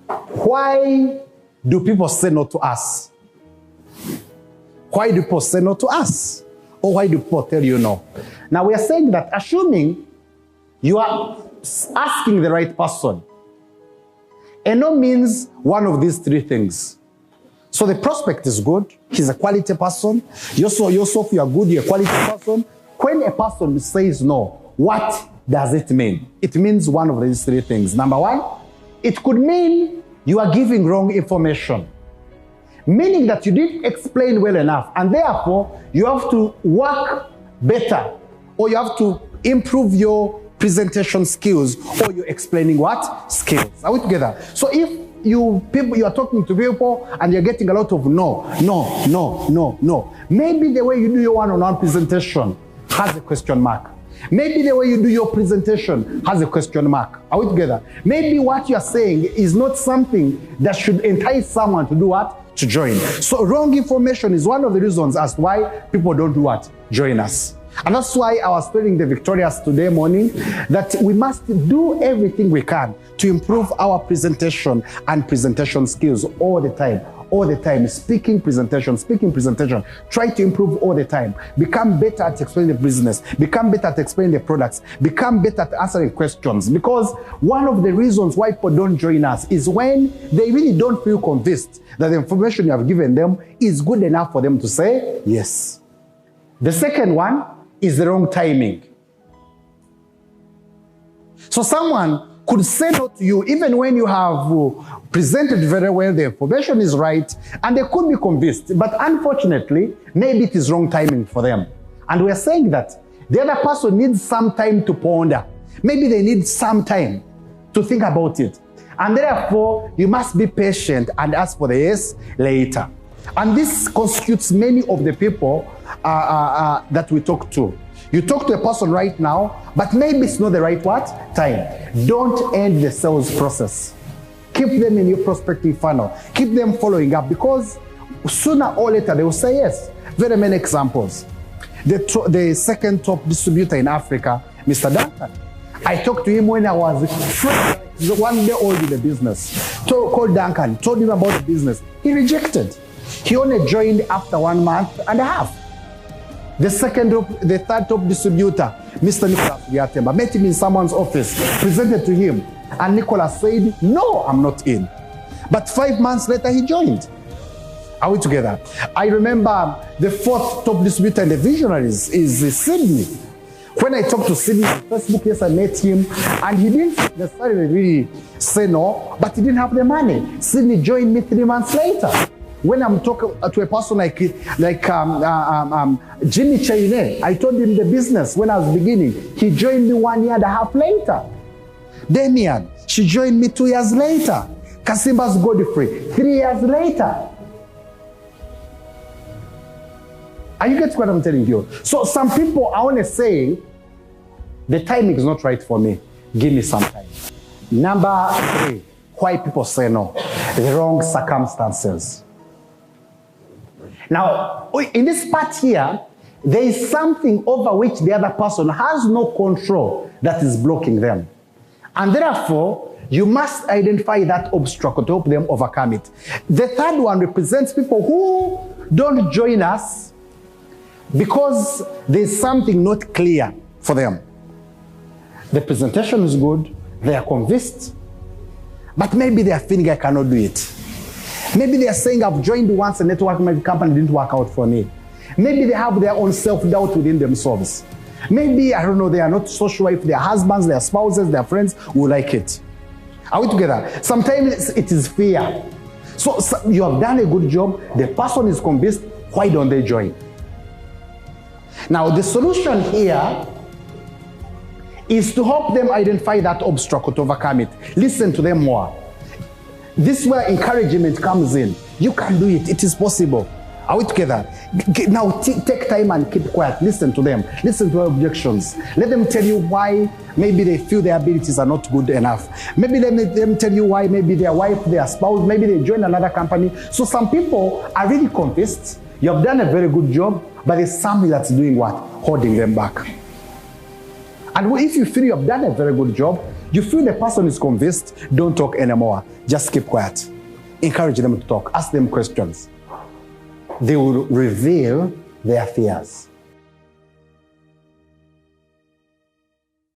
Why do people say no to us? Why do people say no to us? Or why do people tell you no? Now we are saying that assuming you are asking the right person. And no means one of these three things. So the prospect is good. He's a quality person. Yourself, you are good. You're a quality person. When a person says no, what does it mean? It means one of these three things. Number one, it could mean you are giving wrong information. Meaning that you didn't explain well enough. And therefore, you have to work better. Or you have to improve your presentation skills, or you're explaining what? Skills. Are we together? So if you are talking to people and you're getting a lot of no. Maybe the way you do your one-on-one presentation has a question mark. Maybe the way you do your presentation has a question mark. Are we together? Maybe what you're saying is not something that should entice someone to do what? To join. So wrong information is one of the reasons as to why people don't do what? Join us. And that's why I was telling the Victorious today morning that we must do everything we can to improve our presentation and presentation skills all the time. All the time, speaking presentation. Try to improve all the time. Become better at explaining the business. Become better at explaining the products. Become better at answering questions. Because one of the reasons why people don't join us is when they really don't feel convinced that the information you have given them is good enough for them to say yes. The second one is the wrong timing. So someone could say no to you even when you have presented very well, the information is right, and they could be convinced. But unfortunately, maybe it is wrong timing for them. And we are saying that the other person needs some time to ponder. Maybe they need some time to think about it. And therefore, you must be patient and ask for the yes later. And this constitutes many of the people that we talk to. You talk to a person right now, but maybe it's not the right what? Time. Don't end the sales process. Keep them in your prospecting funnel. Keep them following up, because sooner or later they will say yes. Very many examples. The second top distributor in Africa, Mr. Duncan. I talked to him when I was one day old in the business. Called Duncan, told him about the business. He rejected. He only joined after 1 month and a half. The third top distributor, Mr. Nicholas Giatemba, met him in someone's office, presented to him, and Nicholas said, no, I'm not in. But 5 months later, he joined. Are we together? I remember the fourth top distributor in the Visionaries is Sydney. When I talked to Sydney on Facebook, yes, I met him, and he didn't necessarily really say no, but he didn't have the money. Sydney joined me 3 months later. When I'm talking to a person like Jimmy Chaine, I told him the business when I was beginning. He joined me 1 year and a half later. Damian, she joined me 2 years later. Kasimba's Godfrey, 3 years later. Are you getting what I'm telling you? So some people are only saying, the timing is not right for me. Give me some time. Number 3, why people say no. The wrong circumstances. Now, in this part here, there is something over which the other person has no control that is blocking them. And therefore, you must identify that obstacle to help them overcome it. The third one represents people who don't join us because there's something not clear for them. The presentation is good, they are convinced, but maybe they are feeling I cannot do it. Maybe they are saying, I've joined once a network marketing company, didn't work out for me. Maybe they have their own self-doubt within themselves. Maybe, I don't know, they are not so sure if their husbands, their spouses, their friends will like it. Are we together? Sometimes it is fear. So you have done a good job, the person is convinced, why don't they join? Now, the solution here is to help them identify that obstacle to overcome it. Listen to them more. This is where encouragement comes in. You can do it. It is possible. Are we together? Now take time and keep quiet. Listen to them. Listen to their objections. Let them tell you why maybe they feel their abilities are not good enough. Maybe let them tell you why maybe their wife, their spouse, maybe they join another company. So some people are really convinced. You have done a very good job, but there's something that's doing what? Holding them back. And if you feel you have done a very good job, You feel the person is convinced, don't talk anymore. Just keep quiet. Encourage them to talk. Ask them questions. They will reveal their fears.